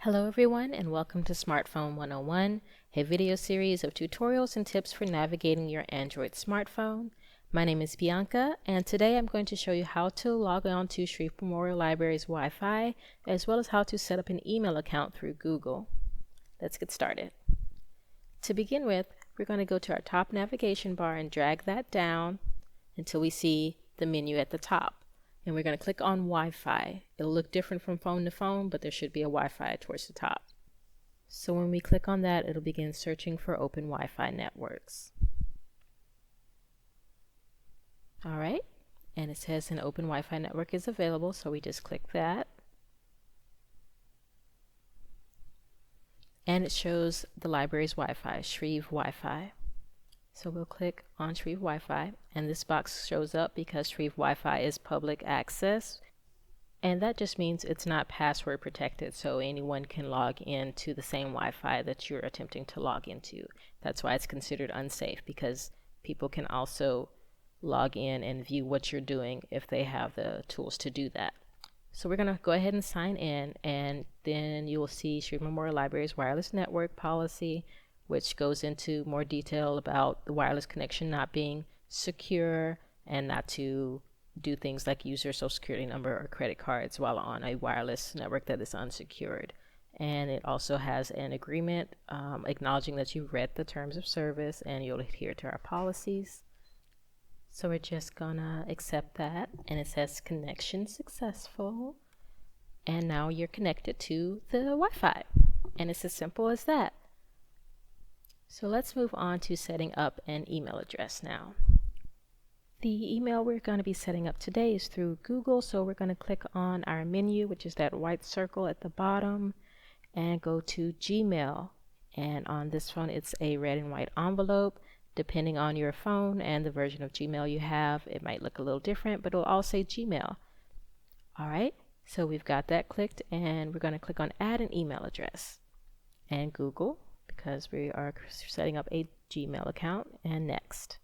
Hello everyone and welcome to Smartphone 101, a video series of tutorials and tips for navigating your Android smartphone. My name is Bianca and today I'm going to show you how to log on to Shreve Memorial Library's Wi-Fi as well as how to set up an email account through Google. Let's get started. To begin with, we're going to go to our top navigation bar and drag that down until we see the menu at the top. And we're going to click on Wi-Fi. It'll look different from phone to phone, but there should be a Wi-Fi towards the top. So when we click on that, it'll begin searching for open Wi-Fi networks. Alright, and it says an open Wi-Fi network is available, so we just click that. And it shows the library's Wi-Fi, Shreve Wi-Fi. So we'll click on Shreve Wi-Fi, and this box shows up because Shreve Wi-Fi is public access, and that just means it's not password protected, so anyone can log in to the same Wi-Fi that you're attempting to log into. That's why it's considered unsafe, because people can also log in and view what you're doing if they have the tools to do that. So we're going to go ahead and sign in, and then you will see Shreve Memorial Library's wireless network policy, which goes into more detail about the wireless connection not being secure and not to do things like use your social security number or credit cards while on a wireless network that is unsecured. And it also has an agreement acknowledging that you've read the terms of service and you'll adhere to our policies. So we're just gonna accept that, and it says connection successful, and now you're connected to the Wi-Fi, and it's as simple as that. So let's move on to setting up an email address now. The email we're going to be setting up today is through Google, so we're going to click on our menu, which is that white circle at the bottom, and go to Gmail. And on this phone, it's a red and white envelope. Depending on your phone and the version of Gmail you have, it might look a little different, but it'll all say Gmail. Alright, so we've got that clicked, and we're going to click on Add an Email Address. And Google, because we are setting up a Gmail account, and next.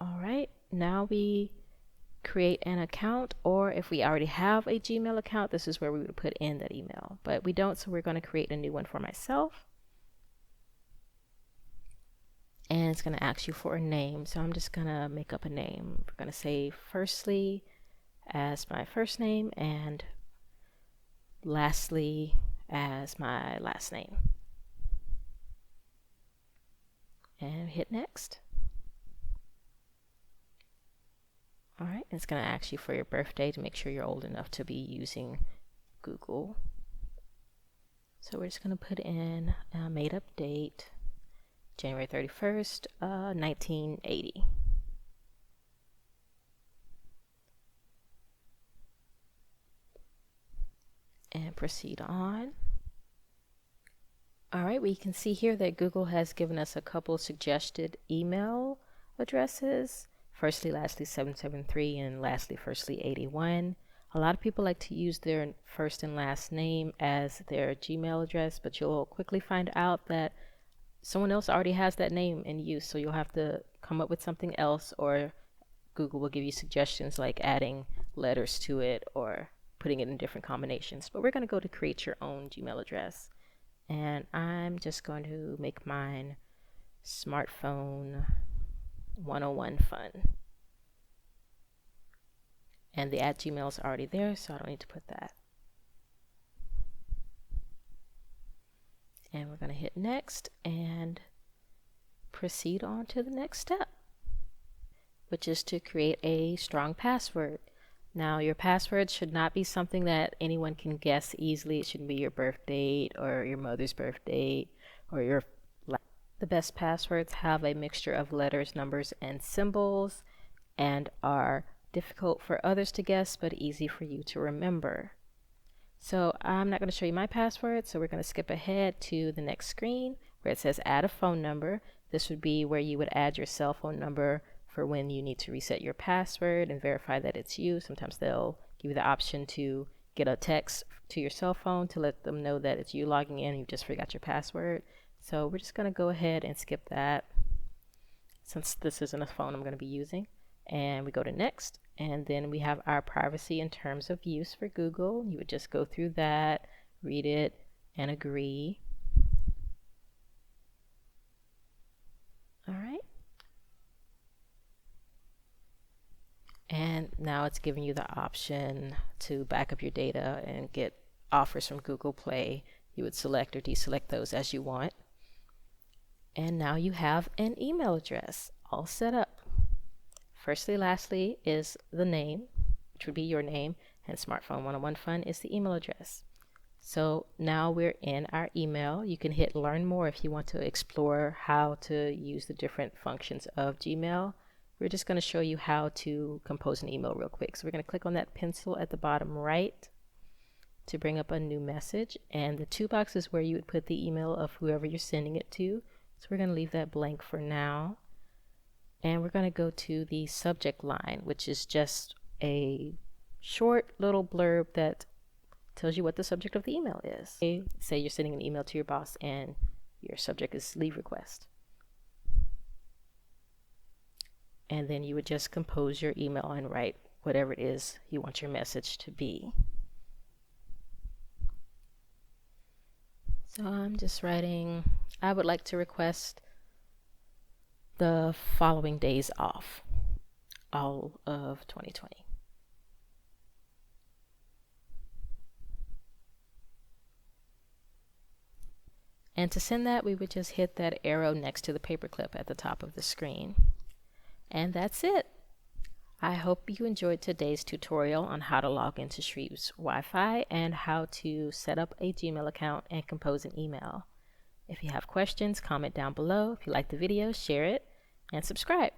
Alright, now we create an account, or if we already have a Gmail account, this is where we would put in that email. But we don't, so we're going to create a new one for myself. And it's going to ask you for a name, so I'm just going to make up a name. We're going to say firstly as my first name and lastly as my last name. And hit next. Alright, it's going to ask you for your birthday to make sure you're old enough to be using Google. So we're just going to put in a made up date, January 31st, 1980. And proceed on. Alright, we can see here that Google has given us a couple suggested email addresses. Firstly, lastly 773, and lastly, firstly 81. A lot of people like to use their first and last name as their Gmail address, but you'll quickly find out that someone else already has that name in use, so you'll have to come up with something else, or Google will give you suggestions like adding letters to it or putting it in different combinations. But we're going to go to create your own Gmail address, and I'm just going to make mine Smartphone 101 Fun. And the @Gmail is already there, so I don't need to put that. And we're going to hit next and proceed on to the next step, which is to create a strong password. Now, your password should not be something that anyone can guess easily. It shouldn't be your birth date or your mother's birth date or your. The best passwords have a mixture of letters, numbers, and symbols, and are difficult for others to guess but easy for you to remember. So I'm not going to show you my password, so we're going to skip ahead to the next screen where it says add a phone number. This would be where you would add your cell phone number for when you need to reset your password and verify that it's you. Sometimes they'll give you the option to get a text to your cell phone to let them know that it's you logging in and you just forgot your password. So we're just going to go ahead and skip that since this isn't a phone I'm going to be using. And we go to next, and then we have our privacy and terms of use for Google. You would just go through that, read it, and agree. All right. And now it's giving you the option to back up your data and get offers from Google Play. You would select or deselect those as you want. And now you have an email address all set up. Firstly, lastly is the name, which would be your name, and Smartphone 101 Fun is the email address. So now we're in our email. You can hit learn more if you want to explore how to use the different functions of Gmail. We're just going to show you how to compose an email real quick. So we're going to click on that pencil at the bottom right to bring up a new message, and the two boxes where you would put the email of whoever you're sending it to. So we're going to leave that blank for now, and we're going to go to the subject line, which is just a short little blurb that tells you what the subject of the email is. Say you're sending an email to your boss and your subject is leave request. And then you would just compose your email and write whatever it is you want your message to be. So I'm just writing, I would like to request the following days off, all of 2020. And to send that, we would just hit that arrow next to the paperclip at the top of the screen. And that's it. I hope you enjoyed today's tutorial on how to log into Shreve's Wi-Fi and how to set up a Gmail account and compose an email. If you have questions, comment down below. If you like the video, share it and subscribe.